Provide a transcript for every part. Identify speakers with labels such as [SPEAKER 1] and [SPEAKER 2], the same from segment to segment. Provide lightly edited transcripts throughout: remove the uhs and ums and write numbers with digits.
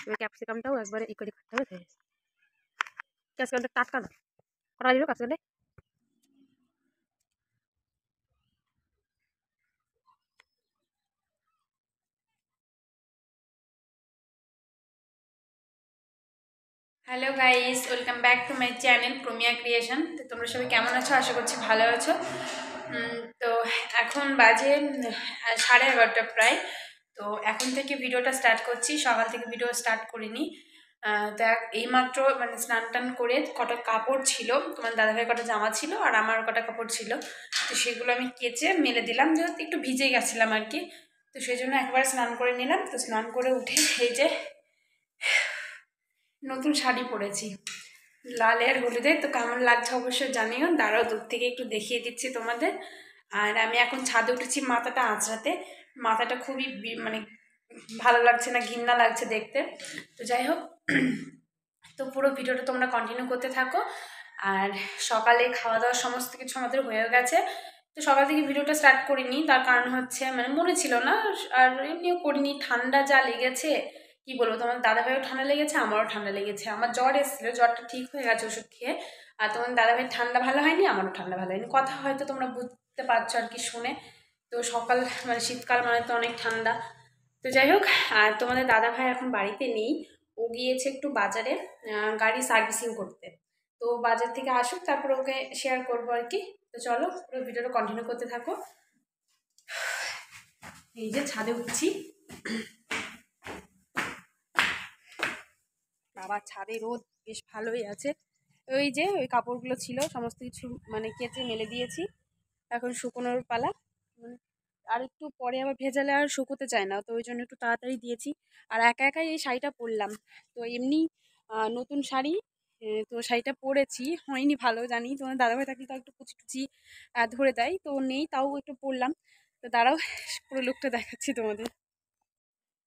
[SPEAKER 1] ওই ক্যাপসিকামটাও একবারে ই করে কাটতে হবে। ক্যাপসিকামটা টাটকা না, করা দিল ক্যাপসিকামটা।
[SPEAKER 2] Hello guys, welcome back to my channel Promiya creation. তো তোমরা সবাই কেমন আছো? আশা করছি ভালো আছো। তো এখন বাজে 11:30 প্রায়। তো এখন থেকে ভিডিওটা স্টার্ট করছি, সকাল থেকে ভিডিও স্টার্ট করিনি। তো এইমাত্র মানে স্নান টান করে কটা কাপড় ছিল, তোমার দাদাভাই কটা জামা ছিল আর আমার কটা কাপড় ছিল, তো সেগুলো আমি কেচে মেলে দিলাম, যেহেতু একটু ভিজে গেছিলাম আর কি। তো সেই জন্য একবার স্নান করে নিলাম। তো স্নান করে উঠে এই যে নতুন শাড়ি পরেছি লাল আর হলুদে। তো কেমন লাগছে অবশ্যই জানিও। দাঁড়াও দূর থেকে একটু দেখিয়ে দিচ্ছি তোমাদের। আর আমি এখন ছাদে উঠেছি মাথাটা আঁচড়াতে। মাথাটা খুবই মানে ভালো লাগছে না, ঘৃণা লাগছে দেখতে। তো যাই হোক, তো পুরো ভিডিওটা তোমরা কন্টিনিউ করতে থাকো। আর সকালে খাওয়া দাওয়া সমস্ত কিছু আমাদের হয়ে গেছে। তো সকাল থেকে ভিডিওটা স্টার্ট করিনি, তার কারণ হচ্ছে মানে মনে ছিল না, আর এমনিও করিনি। ঠান্ডা যা লেগেছে কি বলবো, তোমার দাদাভাইও ঠান্ডা লেগেছে, আমারও ঠান্ডা লেগেছে। আমার জ্বর এসেছিলো, জ্বরটা ঠিক হয়ে গেছে ওষুধ খেয়ে। আর তোমার দাদাভাই ঠান্ডা ভালো হয়নি, আমারও ঠান্ডা ভালো হয়নি। কথা হয়তো তোমরা বুঝতে পারছো আর কি শুনে। তো সকাল মানে শীতকাল মানে তো অনেক ঠান্ডা। তো যাই হোক, আর তোমাদের দাদাভাই এখন বাড়িতে নেই, ও গিয়েছে একটু বাজারে গাড়ি সার্ভিসিং করতে। তো বাজার থেকে আসুক, তারপর ওকে শেয়ার করবো আর কি। তো চলো পুরো ভিডিওটা কন্টিনিউ করতে থাকো। এই যে ছাদে উঠছি।
[SPEAKER 1] বাবা ছাদে রোদ বেশ ভালোই আছে। ওই যে ওই কাপড়গুলো ছিল সমস্ত কিছু মানে কেচে মেলে দিয়েছি, এখন শুকোনোর পালা। আর একটু পরে আবার ভেজালে আর শুকোতে চায় না, তো ওই জন্য একটু তাড়াতাড়ি দিয়েছি। আর একা একাই এই শাড়িটা পরলাম, তো এমনি নতুন শাড়ি, তো শাড়িটা পরেছি হয়নি ভালো জানি। তোমার দাদাভাই থাকলে তো একটু কুচি টুচি ধরে দেয়, তো নেই, তাও একটু পরলাম। তো দাঁড়াও পুরো লুকটা দেখাচ্ছি তোমাদের।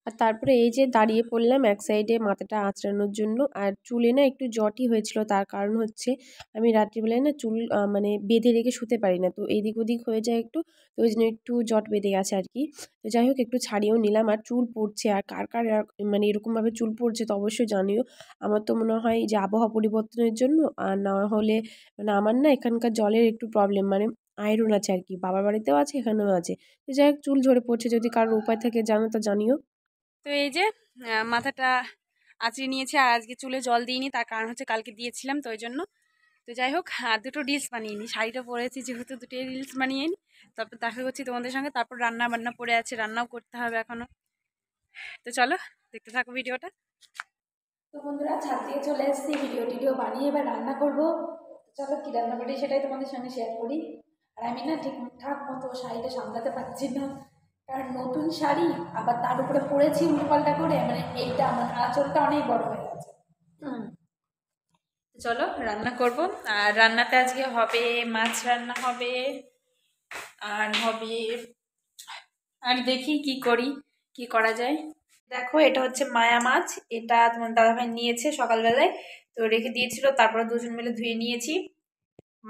[SPEAKER 1] আর তারপরে এই যে দাঁড়িয়ে পড়লাম এক সাইডে মাথাটা আঁচড়ানোর জন্য। আর চুলে না একটু জটই হয়েছিল, তার কারণ হচ্ছে আমি রাত্রিবেলায় না চুল মানে বেঁধে রেখে শুতে পারি না, তো এদিক ওদিক হয়ে যায় একটু, তো ওই জন্য একটু জট বেঁধে গেছে আর কি। তো যাই হোক একটু ছাড়িয়েও নিলাম। আর চুল পড়ছে, আর কার কার মানে এরকমভাবে চুল পড়ছে তো অবশ্যই জানিও। আমার তো মনে হয় যে আবহাওয়া পরিবর্তনের জন্য, আর না হলে মানে আমার না এখানকার জলের একটু প্রবলেম, মানে আয়রন আছে আর কি, বাবার বাড়িতেও আছে এখানেও আছে। তো যাই হোক চুল ঝরে পড়ছে, যদি কারোর উপায় থাকে জানো তো জানিও। তো এই যে মাথাটা আঁচড়ে নিয়েছি, আর আজকে চুলে জল দিইনি, তার কারণ হচ্ছে কালকে দিয়েছিলাম তো ওই জন্য। তো যাই হোক, আর দুটো রিলস বানিয়ে নিই, শাড়িটা পরেছি যেহেতু দুটো রিলস বানিয়ে নিই, তারপর দেখা করছি তোমাদের সঙ্গে। তারপর রান্না বান্না পড়ে আছে, রান্নাও করতে হবে এখনো। তো চলো দেখতে থাকো ভিডিওটা।
[SPEAKER 2] তো বন্ধুরা, ছাদ থেকে চলে এসেছি, ভিডিও টিডিও বানিয়ে এবার রান্না করবো। চলো কি রান্না করি সেটাই তোমাদের সঙ্গে শেয়ার করি। আর আমি না ঠিকঠাক মতো শাড়িটা সামলাতে পারছি না, কারণ নতুন শাড়ি, আবার তার উপরে পরেছি উল্টোপাল্টা করে, মানে এইটা আমার আঁচলটা অনেক বড় হয়ে গেছে। চলো রান্না করব। আর রান্নাতে আজকে হবে মাছ রান্না হবে, আর হবে, আর দেখি কি করি, কি করা যায়। দেখো এটা হচ্ছে মায়া মাছ, এটা তোমার দাদাভাই নিয়েছে সকালবেলায়, তো রেখে দিয়েছিল, তারপরে দুজন মিলে ধুয়ে নিয়েছি।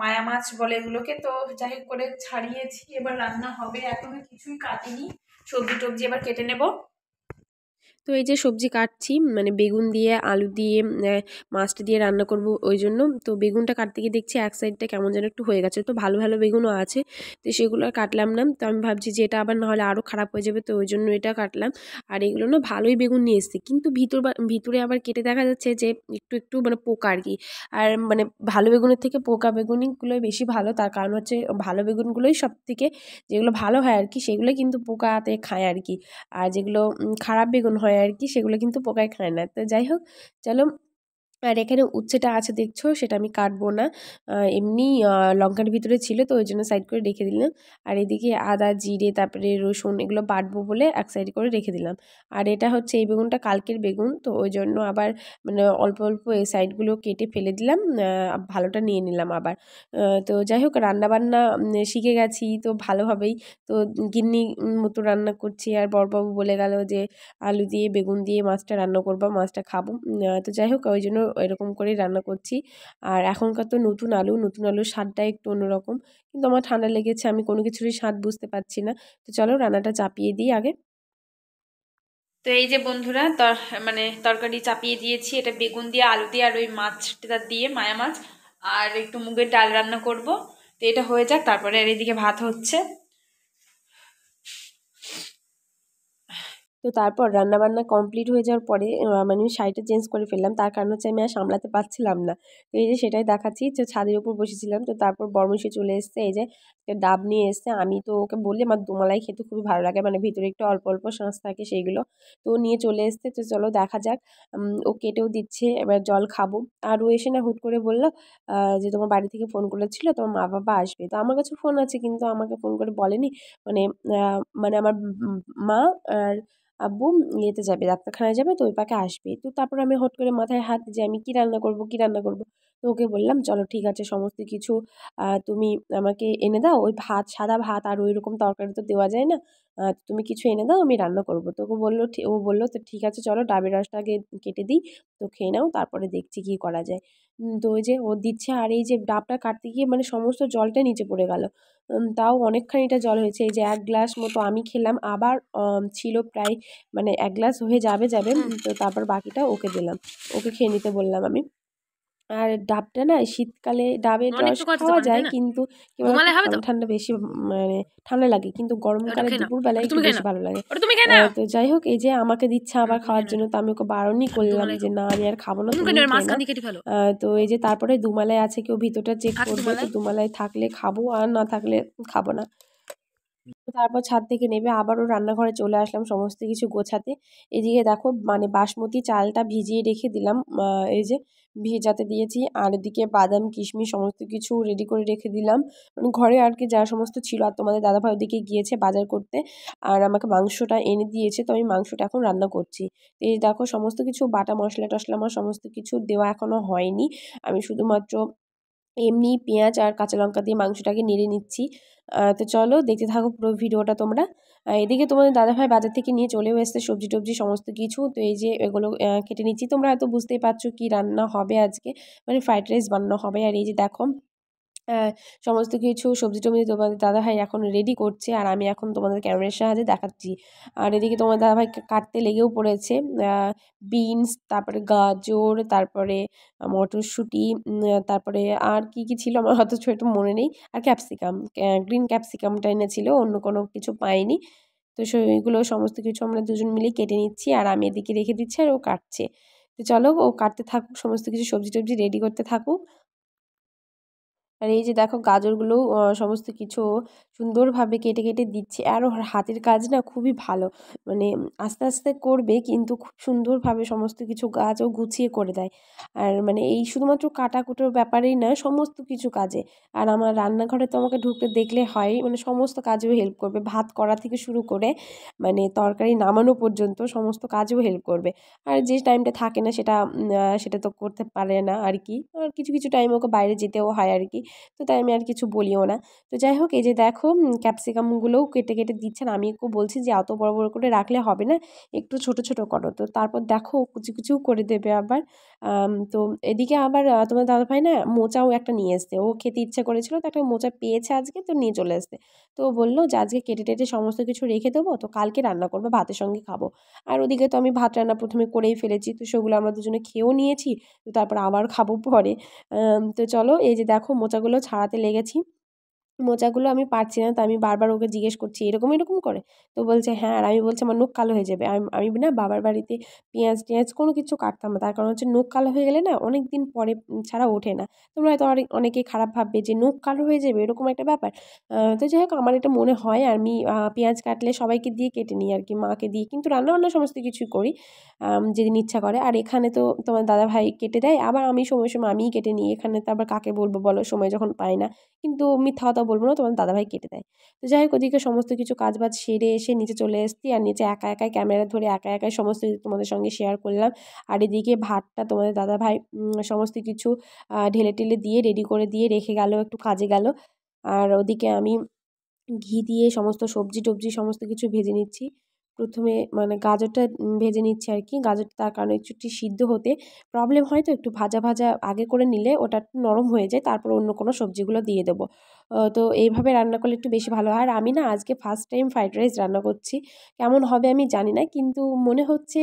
[SPEAKER 2] মায়া মাছ বলে এগুলোকে। তো যাই হোক করে ছাড়িয়েছি, এবার রান্না হবে। এখনো কিছুই কাটিনি, সবজি টবজি এবার কেটে নেব।
[SPEAKER 1] তো এই যে সবজি কাটছি, মানে বেগুন দিয়ে আলু দিয়ে মাছটা দিয়ে রান্না করব ওই জন্য। তো বেগুনটা কাটতে গিয়ে দেখছি এক সাইডটা কেমন যেন একটু হয়ে গেছে, তো ভালো ভালো বেগুনও আছে, তো সেগুলো আর কাটলাম না। তো আমি ভাবছি যে এটা আবার নাহলে আরও খারাপ হয়ে যাবে, তো ওই জন্য এটা কাটলাম। আর এগুলো না ভালোই বেগুন নিয়ে এসেছি, কিন্তু ভিতরে আবার কেটে দেখা যাচ্ছে যে একটু একটু মানে পোকা আর কি। আর মানে ভালো বেগুনের থেকে পোকা বেগুনগুলোই বেশি ভালো, তার কারণ হচ্ছে ভালো বেগুনগুলোই সব থেকে যেগুলো ভালো হয় আর কি, সেগুলো কিন্তু পোকাতে খায় আর কি। আর যেগুলো খারাপ বেগুন হয় আর কি, সেগুলো কিন্তু পোকায় খায় না। তো যাই হোক চলো। আর এখানে উচ্ছেটা আছে দেখছো, সেটা আমি কাটবো না, এমনি লঙ্কার ভিতরে ছিল, তো ওই জন্য সাইড করে রেখে দিলাম। আর এদিকে আদা জিরে তারপরে রসুন এগুলো বাটবো বলে এক সাইড করে রেখে দিলাম। আর এটা হচ্ছে এই বেগুনটা কালকের বেগুন, তো ওই জন্য আবার মানে অল্প অল্প এই সাইডগুলো কেটে ফেলে দিলাম, ভালোটা নিয়ে নিলাম আবার। তো যাই হোক রান্নাবান্না শিখে গেছি তো ভালোভাবেই। তো গিন্নি মতো রান্না করছি, আর বড়বাবু বলে গেল যে আলু দিয়ে বেগুন দিয়ে মাছটা রান্না করবা, মাছটা খাবো। তো যাই হোক ওই জন্য এরকম করেই রান্না করছি। আর এখনকার তো নতুন আলুর স্বাদটা একটু অন্যরকম, কিন্তু আমার ঠান্ডা লেগেছে, আমি কোনো কিছুরই স্বাদ বুঝতে পারছি না। তো চলো রান্নাটা চাপিয়ে দিই আগে।
[SPEAKER 2] তো এই যে বন্ধুরা মানে তরকারি চাপিয়ে দিয়েছি, এটা বেগুন দিয়ে আলু দিয়ে আর ওই মাছটা দিয়ে মায়া মাছ, আর একটু মুগের ডাল রান্না করব। তো এটা হয়ে যাক, তারপরে আর এদিকে ভাত হচ্ছে।
[SPEAKER 3] তো তারপর রান্নাবান্না কমপ্লিট হয়ে যাওয়ার পরে মানে আমি শাড়িটা চেঞ্জ করে ফেললাম, তার কারণ হচ্ছে আমি আর সামলাতে পারছিলাম না। তো এই যে সেটাই দেখাচ্ছি, তো ছাদের উপর বসেছিলাম, তো তারপর বর্মশে চলে এসছে, এই যে একটা ডাব নিয়ে এসছে। আমি তো ওকে বললি আমার দোমালাই খেতে খুবই ভালো লাগে, মানে ভিতরে একটু অল্প অল্প শাঁস থাকে সেইগুলো। তো ও নিয়ে চলে এসছে, তো চলো দেখা যাক। ও কেটেও দিচ্ছে, এবার জল খাবো। আর ও এসে না হুট করে বললো যে তোমার বাড়ি থেকে ফোন করেছিল, তোমার মা বাবা আসবে। তো আমার কাছে ফোন আছে, কিন্তু আমাকে ফোন করে বলেনি। মানে মানে আমার মা আর আব্বু ইয়েতে যাবে, ডাক্তারখানায় যাবে, তো ওই পাকে আসবে। তো তারপর আমি হট করে মাথায় হাত যে আমি কী রান্না করব, কী রান্না করব। তো ওকে বললাম চলো ঠিক আছে, সমস্ত কিছু তুমি আমাকে এনে দাও। ওই ভাত, সাদা ভাত আর ওই রকম তরকারি তো দেওয়া যায় না। তুমি কিছু এনে দাও, আমি রান্না করব। তো ও বললো ও বললো তো ঠিক আছে চলো, ডাবের রসটা আগে কেটে দিই, তো খেয়ে নাও, তারপরে দেখছি কী করা যায়। তো ওই যে ও দিচ্ছে, আর এই যে ডাবটা কাটতে গিয়ে মানে সমস্ত জলটা নিচে পড়ে গেল। তাও অনেকখানিটা জল হয়েছে। এই যে ১ গ্লাস মতো আমি খেলাম, আবার ছিল প্রায় মানে ১ গ্লাস হয়ে যাবে। তো তারপর বাকিটা ওকে দিলাম। ওকে খেয়ে নিতে বললাম আমি। আর ডাবটা না শীতকালে ডাবের রস
[SPEAKER 2] অনেকটুকু আছে তো
[SPEAKER 3] খাওয়া
[SPEAKER 2] পানি,
[SPEAKER 3] যায়,
[SPEAKER 2] তাই না?
[SPEAKER 3] কিন্তু কি বলতো
[SPEAKER 2] ঘুমালে হবে তো?
[SPEAKER 3] ঠান্ডা, ঠান্ডা বেশি মানে ঠান্ডা লাগে, কিন্তু
[SPEAKER 2] ওটা
[SPEAKER 3] গরমকালে
[SPEAKER 2] খেয়ে নাও,
[SPEAKER 3] দুপুরবেলায়
[SPEAKER 2] ওটা
[SPEAKER 3] একটু
[SPEAKER 2] তুমি খেয়ে
[SPEAKER 3] বেশি
[SPEAKER 2] নাও,
[SPEAKER 3] ভালো লাগে।
[SPEAKER 2] ওটা তুমি খেয়ে নাও।
[SPEAKER 3] তো যাই হোক, এই যে আমাকে দিচ্ছে আবার
[SPEAKER 2] তুমি
[SPEAKER 3] খাওয়ার
[SPEAKER 2] খেয়ে নাও
[SPEAKER 3] জন্য,
[SPEAKER 2] এটা।
[SPEAKER 3] তো আমি ওকে বারণই
[SPEAKER 2] আমি
[SPEAKER 3] করলাম
[SPEAKER 2] দুমালাই
[SPEAKER 3] যে
[SPEAKER 2] খাবো।
[SPEAKER 3] না আমি আর খাবো না,
[SPEAKER 2] তুমি খেয়ে
[SPEAKER 3] তুমিই
[SPEAKER 2] নাও, এর
[SPEAKER 3] খেয়ে
[SPEAKER 2] মাঝখান
[SPEAKER 3] নাও।
[SPEAKER 2] দিয়ে কেটে ফেলো।
[SPEAKER 3] তো এই যে তারপরে দুমালায় আছে, কেউ ভিতরটা চেক
[SPEAKER 2] থাকে
[SPEAKER 3] করবে, তো
[SPEAKER 2] দুমালাই।
[SPEAKER 3] দুমালায় থাকলে খাবো, আর না থাকলে খাবো না। তো তারপর ছাদ থেকে নেমে আবারও রান্নাঘরে চলে আসলাম সমস্ত কিছু গোছাতে। এদিকে দেখো মানে বাসমতি চালটা ভিজিয়ে রেখে দিলাম, এই যে ভেজাতে দিয়েছি। আর এদিকে বাদাম কিশমিশ সমস্ত কিছু রেডি করে রেখে দিলাম, মানে ঘরে আর কি যা সমস্ত ছিল। আর তোমাদের দাদাভাই ওদিকে গিয়েছে বাজার করতে, আর আমাকে মাংসটা এনে দিয়েছে, তো আমি মাংসটা এখন রান্না করছি। তো এই দেখো সমস্ত কিছু বাটা মশলা টশলা আমার সমস্ত কিছু দেওয়া এখনও হয়নি। আমি শুধুমাত্র এমনি পেঁয়াজ আর কাঁচা লঙ্কা দিয়ে মাংসটাকে নেড়ে নিচ্ছি। তো চলো দেখতে থাকো পুরো ভিডিওটা তোমরা। এদিকে তোমাদের দাদাভাই বাজার থেকে নিয়ে চলেও এসেছে সবজি টবজি সমস্ত কিছু। তো এই যে এগুলো কেটে নিচ্ছি। তোমরা হয়তো বুঝতেই পারছো কি রান্না হবে আজকে, মানে ফ্রাইড রাইস বানানো হবে। আর এই যে দেখো সমস্ত কিছু সবজি টবজি তোমাদের দাদাভাই এখন রেডি করছে, আর আমি এখন তোমাদের ক্যামেরার সাহায্যে দেখাচ্ছি। আর এদিকে তোমার দাদাভাই কাটতে লেগেও পড়েছে। বিনস, তারপরে গাজর, তারপরে মটরশুঁটি, তারপরে আর কি কি ছিল আমার অত একটু মনে নেই। আর ক্যাপসিকাম, গ্রিন ক্যাপসিকামটা এনেছিল, অন্য কোনো কিছু পাইনি। তো সেইগুলো সমস্ত কিছু আমরা দুজন মিলেই কেটে নিচ্ছি, আর আমি এদিকে রেখে দিচ্ছি আর ও কাটছে। তো চলো ও কাটতে থাকুক, সমস্ত কিছু সবজি টবজি রেডি করতে থাকুক। আর এই যে দেখো গাজরগুলো সমস্ত কিছু সুন্দরভাবে কেটে কেটে দিচ্ছে। আর ওর হাতের কাজ না খুবই ভালো, মানে আস্তে আস্তে করবে কিন্তু খুব সুন্দরভাবে সমস্ত কিছু কাজও গুছিয়ে করে দেয়। আর মানে এই শুধুমাত্র কাটাকুটোর ব্যাপারেই না, সমস্ত কিছু কাজে। আর আমার রান্নাঘরে তো আমাকে ঢুকতে দেখলে হয়, মানে সমস্ত কাজেও হেল্প করবে, ভাত করা থেকে শুরু করে মানে তরকারি নামানো পর্যন্ত সমস্ত কাজেও হেল্প করবে। আর যে টাইমটা থাকে না সেটা সেটা তো করতে পারে না আর কি। আর কিছু কিছু টাইম ওকে বাইরে যেতেও হয় আর কি। তো তাই আমি আর কিছু বলিও না। তো যাই হোক, এই যে দেখো ক্যাপসিকামগুলোও কেটে কেটে দিচ্ছেন। আমি ওকে বলছি যে অত বড় বড় করে রাখলে হবে না, একটু ছোট ছোট করো। তো তারপর দেখো কুচি কুচিও করে দেবে আবার। তো এদিকে আবার তোমার দাদাভাই না মোচাও একটা নিয়ে এসছে, ও খেতে ইচ্ছা করেছিল, তো একটা মোচা পেয়েছে আজকে, তো নিয়ে চলে এসছে। তো ও বললো যে আজকে কেটে টেটে সমস্ত কিছু রেখে দেবো, তো কালকে রান্না করবো, ভাতের সঙ্গে খাবো। আর ওদিকে তো আমি ভাত রান্না প্রথমে করেই ফেলেছি, তো সেগুলো আমরা দুজনে খেয়েও নিয়েছি। তো তারপর আবার খাবো পরে। তো চলো এই যে দেখো মোচাগুলো ছাড়াতে লেগেছি। মোচাগুলো আমি পারছি না, তো আমি বারবার ওকে জিজ্ঞেস করছি এরকম এরকম করে। তো বলছে হ্যাঁ, আর আমি বলছি আমার নখ কালো হয়ে যাবে। আমি না বাবার বাড়িতে পেঁয়াজ টেঁয়াজ কোনো কিছু কাটতাম না, তার কারণ হচ্ছে নখ কালো হয়ে গেলে না অনেক দিন পরে ছাড়া ওঠে না। তোমরা হয়তো অনেকেই খারাপ ভাববে যে নখ কালো হয়ে যাবে এরকম একটা ব্যাপার। তো যাই হোক আমার এটা মনে হয়, আর আমি পেঁয়াজ কাটলে সবাইকে দিয়ে কেটে নিই আর কি, মাকে দিয়ে, কিন্তু রান্নাবান্না সমস্ত কিছুই করি যেদিন ইচ্ছা করে। আর এখানে তো তোমার দাদাভাই কেটে দেয়, আবার আমি সময় সময় আমিই কেটে নিই। এখানে তো আবার কাকে বলবো বলো, সময় যখন পাই না। কিন্তু মিথ্যা কথা বলবো না, তোমার দাদাভাই কেটে দেয়। তো যাই হোক ওদিকে সমস্ত কিছু কাজবাজ সেরে এসে নিচে চলে এসেছি, আর নিচে একা একাই ক্যামেরা ধরে একা একাই সমস্ত কিছু তোমাদের সঙ্গে শেয়ার করলাম। আর এদিকে ভাতটা তোমাদের দাদাভাই সমস্ত কিছু ঢেলে টেলে দিয়ে রেডি করে দিয়ে রেখে গেল, একটু কাজে গেল। আর ওদিকে আমি ঘি দিয়ে সমস্ত সবজি টবজি সমস্ত কিছু ভেজে নিচ্ছি। প্রথমে মানে গাজরটা ভেজে নিচ্ছি আর কি। গাজরটা তার কারণে একটু সিদ্ধ হতে প্রবলেম হয়, তো একটু ভাজা ভাজা আগে করে নিলে ওটা একটু নরম হয়ে যায়, তারপর অন্য কোনো সবজিগুলো দিয়ে দেবো। তো এইভাবে রান্না করলে একটু বেশি ভালো হয়। আর আমি না আজকে ফার্স্ট টাইম ফ্রাইড রাইস রান্না করছি, কেমন হবে আমি জানি না, কিন্তু মনে হচ্ছে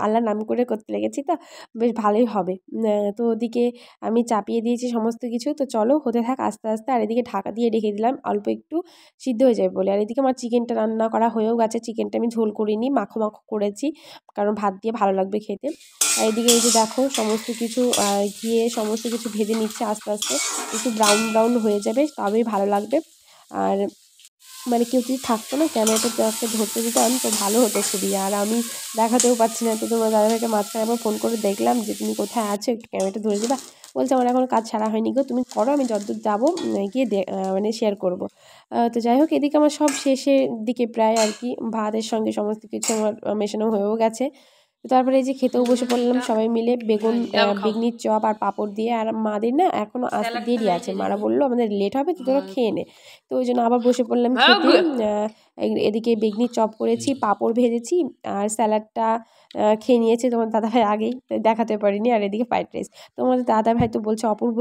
[SPEAKER 3] আল্লাহর নাম করে করতে লেগেছি তো বেশ ভালোই হবে। তো ওদিকে আমি চাপিয়ে দিয়েছি সমস্ত কিছু, তো চলো হতে থাক আস্তে আস্তে। আর এদিকে ঢাকা দিয়ে রেখে দিলাম অল্প একটু সিদ্ধ হয়ে যাবে বলে। আর এদিকে আমার চিকেনটা রান্না করা হয়েও গেছে, চিকেনটা আমি ঝোল করিনি, মাখো মাখো করেছি, কারণ ভাত দিয়ে ভালো লাগবে খেতে। আর এদিকে এই যে দেখো সমস্ত কিছু ঘিয়ে সমস্ত কিছু ভেজে নিচ্ছে আস্তে আস্তে, একটু ব্রাউন ব্রাউন হয়ে যাবে তবেই ভালো লাগবে। আর মানে কেউ যদি থাকতো না ক্যামেরাটা যাকে ধরতে দিতাম তো ভালো হতো খুবই। আর আমি দেখাতেও পাচ্ছি না, তো তোমার দাদাভাইকে মাঝখানে আবার ফোন করে দেখলাম যে তুমি কোথায় আছো, একটু ক্যামেরাটা ধরে দিবা। বলছে আমার এখনও কাজ ছাড়া হয়নি গো, তুমি করো, আমি যতদূর যাবো গিয়ে মানে শেয়ার করবো। তো যাই হোক এদিকে আমার সব শেষের দিকে প্রায় আর কি, ভাতের সঙ্গে সমস্ত কিছু আমার মেশানো হয়েও গেছে। তো তারপরে এই যে খেতেও বসে পড়লাম সবাই মিলে, বেগুন বেগনির চপ আর পাঁপড় দিয়ে। আর মাদের না এখনও আসতে দেরি আছে, মারা বললো আমাদের লেট হবে তো তোরা খেয়ে নে, তো ওই জন্য আবার বসে পড়লাম খেতে। এদিকে বেগনির চপ করেছি, পাঁপড় ভেজেছি, আর স্যালাডটা খেয়ে নিয়েছে তোমার দাদাভাই আগেই, তাই দেখাতে পারিনি। আর এদিকে ফ্রাইড রাইস, তোমাদের দাদাভাই তো বলছে অপূর্ব